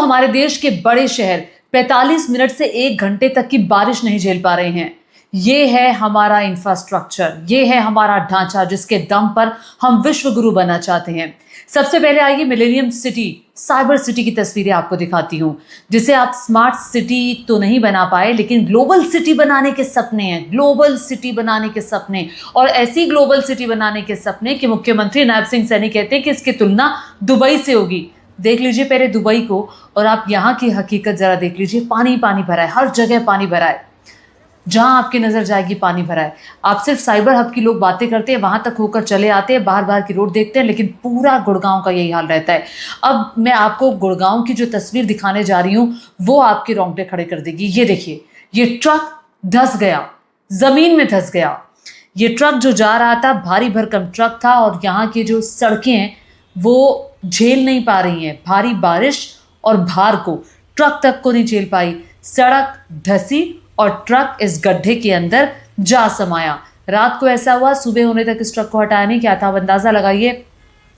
हमारे देश के बड़े शहर 45 मिनट से 1 घंटे तक की बारिश नहीं झेल पा रहे हैं। ये है हमारा इंफ्रास्ट्रक्चर, ये है हमारा ढांचा जिसके दम पर हम विश्व गुरु बनना चाहते हैं। सबसे पहले आइए मिलेनियम सिटी, साइबर सिटी की तस्वीरें आपको दिखाती हूँ, जिसे आप स्मार्ट सिटी तो नहीं बना पाए लेकिन ग्लोबल सिटी बनाने के सपने हैं, ग्लोबल सिटी बनाने के सपने। और ऐसी ग्लोबल सिटी बनाने के सपने कि मुख्यमंत्री नायब सिंह सैनी कहते हैं कि इसकी तुलना दुबई से होगी। देख लीजिए पहले दुबई को और आप यहाँ की हकीकत जरा देख लीजिए। पानी पानी भरा है, हर जगह पानी भरा है, जहां आपकी नजर जाएगी पानी भरा है। आप सिर्फ साइबर हब की लोग बातें करते हैं, वहां तक होकर चले आते हैं, बाहर बाहर की रोड देखते हैं, लेकिन पूरा गुड़गांव का यही हाल रहता है। अब मैं आपको गुड़गांव की जो तस्वीर दिखाने जा रही हूं वो आपके रोंगटे खड़े कर देगी। ये देखिए, ये ट्रक धंस गया, जमीन में धंस गया। ये ट्रक जो जा रहा था भारी भरकम ट्रक था और यहाँ की जो सड़कें हैं वो झेल नहीं पा रही हैं भारी बारिश और भार को, ट्रक तक को नहीं झेल पाई। सड़क धंसी और ट्रक इस गड्ढे के अंदर जा समाया। रात को ऐसा हुआ, सुबह होने तक इस ट्रक को हटाया नहीं क्या था। अब अंदाज़ा लगाइए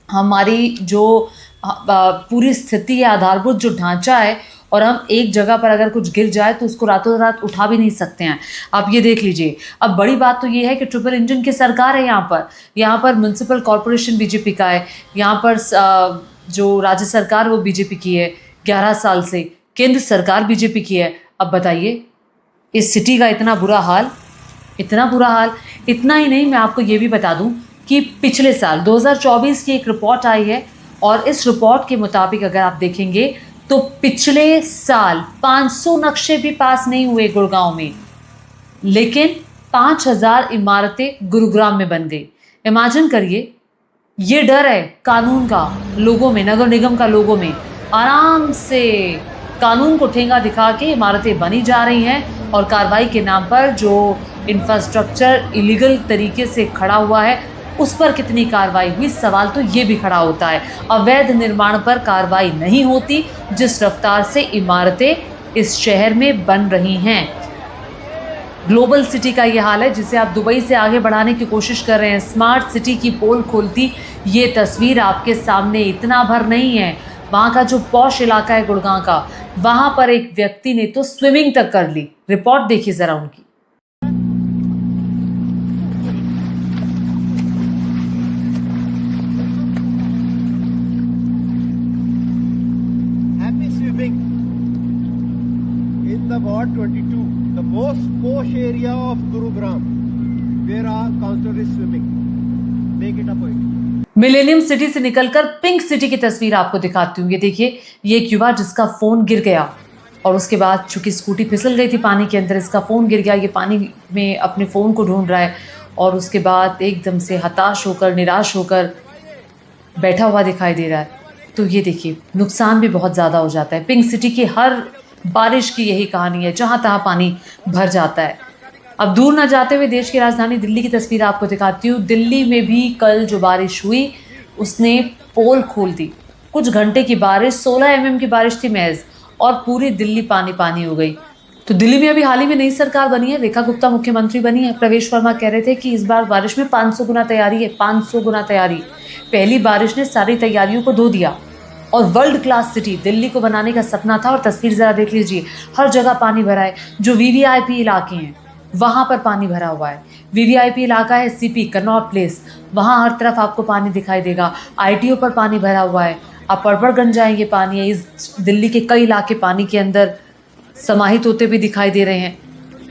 हमारी जो पूरी स्थिति है, आधारभूत जो ढांचा है, और हम एक जगह पर अगर कुछ गिर जाए तो उसको रातों रात उठा भी नहीं सकते हैं। आप ये देख लीजिए। अब बड़ी बात तो ये है कि ट्रिपल इंजन की सरकार है यहाँ पर म्युनिसिपल कॉरपोरेशन बीजेपी का है, यहाँ पर जो राज्य सरकार वो बीजेपी की है 11 साल से, केंद्र सरकार बीजेपी की है। अब बताइए इस सिटी का इतना बुरा हाल, इतना बुरा हाल। इतना ही नहीं, मैं आपको ये भी बता दूं कि पिछले साल 2024 की एक रिपोर्ट आई है और इस रिपोर्ट के मुताबिक अगर आप देखेंगे तो पिछले साल 500 नक्शे भी पास नहीं हुए गुड़गांव में, लेकिन 5000 इमारतें गुरुग्राम में बन गई। इमेजिन करिए, ये डर है कानून का लोगों में, नगर निगम का लोगों में। आराम से कानून को ठेंगा दिखा के इमारतें बनी जा रही हैं और कार्रवाई के नाम पर जो इंफ्रास्ट्रक्चर इलीगल तरीके से खड़ा हुआ है उस पर कितनी कार्रवाई हुई, सवाल तो ये भी खड़ा होता है। अवैध निर्माण पर कार्रवाई नहीं होती जिस रफ्तार से इमारतें इस शहर में बन रही हैं। ग्लोबल सिटी का ये हाल है जिसे आप दुबई से आगे बढ़ाने की कोशिश कर रहे हैं। स्मार्ट सिटी की पोल खोलती ये तस्वीर आपके सामने इतना भर नहीं है। वहाँ का जो पॉश इलाका है गुड़गांव का, वहाँ पर एक व्यक्ति ने तो स्विमिंग तक कर ली। रिपोर्ट देखिए जरा उनकी। Happy swimming in the Ward 22, the most posh area of Gurugram, where our councillor is swimming. Make it a point. Millennium city से निकलकर पिंक सिटी की तस्वीर आपको दिखाती हूँ। ये देखिए, ये एक युवा जिसका फोन गिर गया और उसके बाद चूंकि स्कूटी फिसल गई थी पानी के अंदर, इसका फोन गिर गया। ये पानी में अपने फोन को ढूंढ रहा है और उसके बाद एकदम से हताश होकर, निराश होकर बैठा हुआ दिखाई दे रहा है। तो ये देखिए, नुकसान भी बहुत ज़्यादा हो जाता है। पिंक सिटी की हर बारिश की यही कहानी है, जहाँ तहाँ पानी भर जाता है। अब दूर ना जाते हुए देश की राजधानी दिल्ली की तस्वीर आपको दिखाती हूँ। दिल्ली में भी कल जो बारिश हुई उसने पोल खोल दी। कुछ घंटे की बारिश, 16 mm की बारिश थी महज, और पूरी दिल्ली पानी पानी हो गई। तो दिल्ली में अभी हाल ही में नई सरकार बनी है, रेखा गुप्ता मुख्यमंत्री बनी है। प्रवेश वर्मा कह रहे थे कि इस बार बारिश में 500 गुना तैयारी है, 500 गुना तैयारी। पहली बारिश ने सारी तैयारियों को धो दिया और वर्ल्ड क्लास सिटी दिल्ली को बनाने का सपना था। और तस्वीर ज़रा देख लीजिए, हर जगह पानी भरा है। जो वीवीआईपी इलाके हैं वहाँ पर पानी भरा हुआ है। वीवीआईपी इलाका है सीपी कनॉट प्लेस, वहाँ हर तरफ आपको पानी दिखाई देगा। आईटीओ पर पानी भरा हुआ है। आप पड़पड़गंज जाएंगे, पानी है। इस दिल्ली के कई इलाके पानी के अंदर समाहित होते भी दिखाई दे रहे हैं।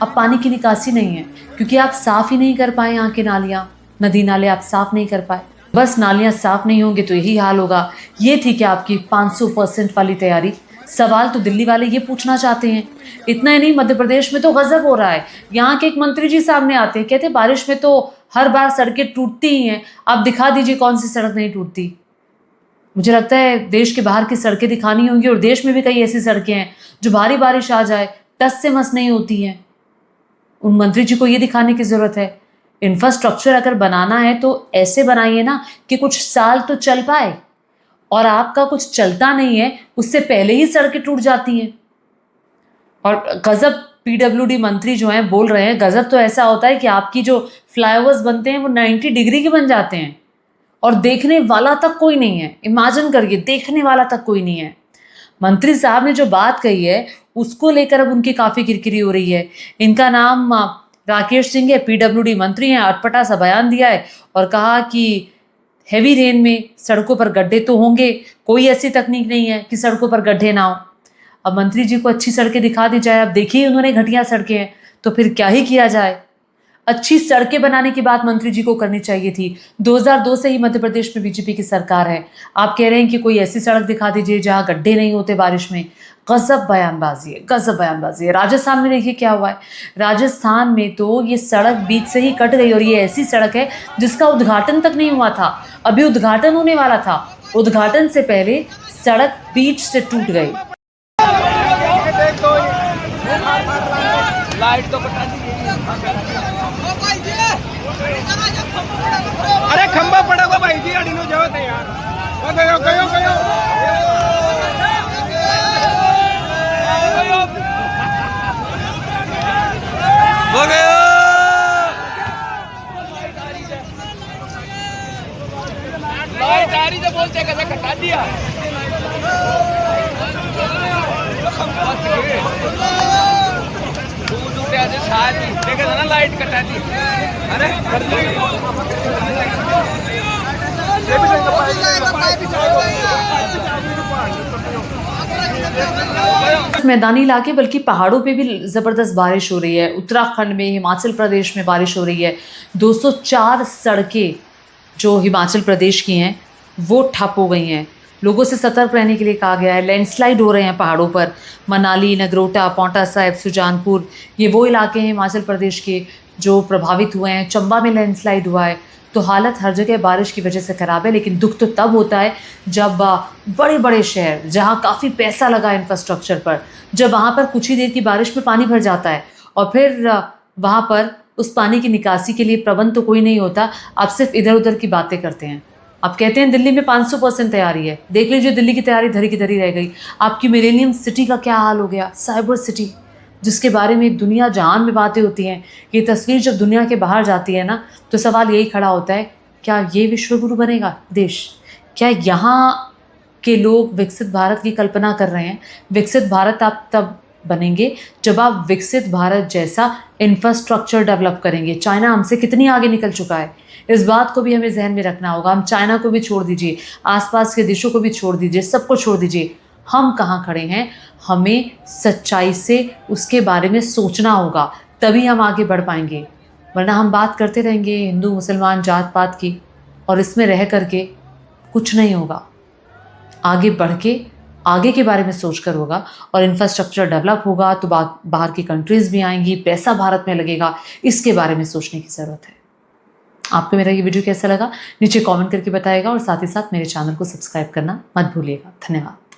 अब पानी की निकासी नहीं है क्योंकि आप साफ़ ही नहीं कर पाए। यहाँ की नालियाँ, नदी नाले आप साफ़ नहीं कर पाए। बस नालियाँ साफ़ नहीं होंगे तो यही हाल होगा। ये थी क्या आपकी 500% वाली तैयारी? सवाल तो दिल्ली वाले ये पूछना चाहते हैं। इतना ही नहीं, मध्य प्रदेश में तो गजब हो रहा है। यहाँ के एक मंत्री जी सामने आते हैं, कहते हैं बारिश में तो हर बार सड़कें टूटती ही हैं, आप दिखा दीजिए कौन सी सड़क नहीं टूटती। मुझे लगता है देश के बाहर की सड़कें दिखानी होंगी, और देश में भी कई ऐसी सड़कें हैं जो भारी बारिश आ जाए टस से मस नहीं होती हैं। उन मंत्री जी को ये दिखाने की ज़रूरत है। इंफ्रास्ट्रक्चर अगर बनाना है तो ऐसे बनाइए ना कि कुछ साल तो चल पाए, और आपका कुछ चलता नहीं है, उससे पहले ही सड़कें टूट जाती हैं। और गजब पीडब्ल्यूडी मंत्री जो हैं बोल रहे हैं, गजब तो ऐसा होता है कि आपकी जो फ्लाईओवर्स बनते हैं वो 90 डिग्री के बन जाते हैं और देखने वाला तक कोई नहीं है। इमेजिन करिए, देखने वाला तक कोई नहीं है। मंत्री साहब ने जो बात कही है उसको लेकर अब उनकी काफी किरकिरी हो रही है। इनका नाम राकेश सिंह है, पीडब्ल्यूडी मंत्री हैं, अटपटा सा बयान दिया है और कहा कि हैवी रेन में सड़कों पर गड्ढे तो होंगे, कोई ऐसी तकनीक नहीं है कि सड़कों पर गड्ढे ना हो। अब मंत्री जी को अच्छी सड़कें दिखा दी जाए, अब देखिए उन्होंने घटिया सड़कें हैं, तो फिर क्या ही किया जाए। अच्छी सड़कें बनाने की बात मंत्री जी को करनी चाहिए थी। 2002 से ही मध्य प्रदेश में बीजेपी की सरकार है, आप कह रहे हैं कि कोई ऐसी सड़क दिखा दीजिए जहां गड्ढे नहीं होते बारिश में। गजब बयानबाजी है, गजब बयानबाजी है। राजस्थान में देखिए क्या हुआ है, राजस्थान में तो ये सड़क बीच से ही कट गई और ये ऐसी सड़क है जिसका उद्घाटन तक नहीं हुआ था, अभी उद्घाटन होने वाला था, उद्घाटन से पहले सड़क बीच से टूट गई। लाइट तो बता अरे खंबा पड़ा हुआ भाई जी अड़ी नो जाओ थे यार वो गयो गयो गयो हो गयो लाइट आ रही तो बोलते कैसे कटा दिया देखा था ना लाइट कटा दी अरे मैदानी इलाके बल्कि पहाड़ों पे भी जबरदस्त बारिश हो रही है। उत्तराखंड में, हिमाचल प्रदेश में बारिश हो रही है। 204 सड़कें जो हिमाचल प्रदेश की हैं वो ठप हो गई हैं। लोगों से सतर्क रहने के लिए कहा गया है। लैंडस्लाइड हो रहे हैं पहाड़ों पर, मनाली, नगरोटा, पांवटा साहिब, सुजानपुर, ये वो इलाके हैं हिमाचल प्रदेश के जो प्रभावित हुए हैं। चंबा में लैंडस्लाइड हुआ है। तो हालत हर जगह बारिश की वजह से ख़राब है। लेकिन दुख तो तब होता है जब बड़े बड़े शहर जहाँ काफ़ी पैसा लगा इंफ्रास्ट्रक्चर पर, जब वहाँ पर कुछ ही देर की बारिश में पानी भर जाता है और फिर वहाँ पर उस पानी की निकासी के लिए प्रबंध तो कोई नहीं होता। आप सिर्फ इधर उधर की बातें करते हैं। आप कहते हैं दिल्ली में 500% तैयारी है, देख लीजिए दिल्ली की तैयारी धरी की धरी रह गई। आपकी मिलेनियम सिटी का क्या हाल हो गया, साइबर सिटी, जिसके बारे में दुनिया जहान में बातें होती हैं। ये तस्वीर जब दुनिया के बाहर जाती है ना, तो सवाल यही खड़ा होता है, क्या ये विश्वगुरु बनेगा देश? क्या यहाँ के लोग विकसित भारत की कल्पना कर रहे हैं? विकसित भारत आप तब बनेंगे जब आप विकसित भारत जैसा इंफ्रास्ट्रक्चर डेवलप करेंगे। चाइना हमसे कितनी आगे निकल चुका है, इस बात को भी हमें जहन में रखना होगा। हम चाइना को भी छोड़ दीजिए, आसपास के देशों को भी छोड़ दीजिए, सबको छोड़ दीजिए, हम कहाँ खड़े हैं? हमें सच्चाई से उसके बारे में सोचना होगा, तभी हम आगे बढ़ पाएंगे। वरना हम बात करते रहेंगे हिंदू मुसलमान जात पात की, और इसमें रह करके कुछ नहीं होगा। आगे बढ़ के आगे के बारे में सोचकर होगा, और इंफ्रास्ट्रक्चर डेवलप होगा तो बाहर की कंट्रीज़ भी आएंगी, पैसा भारत में लगेगा, इसके बारे में सोचने की ज़रूरत है। आपको मेरा ये वीडियो कैसा लगा नीचे कमेंट करके बताइएगा, और साथ ही साथ मेरे चैनल को सब्सक्राइब करना मत भूलिएगा। धन्यवाद।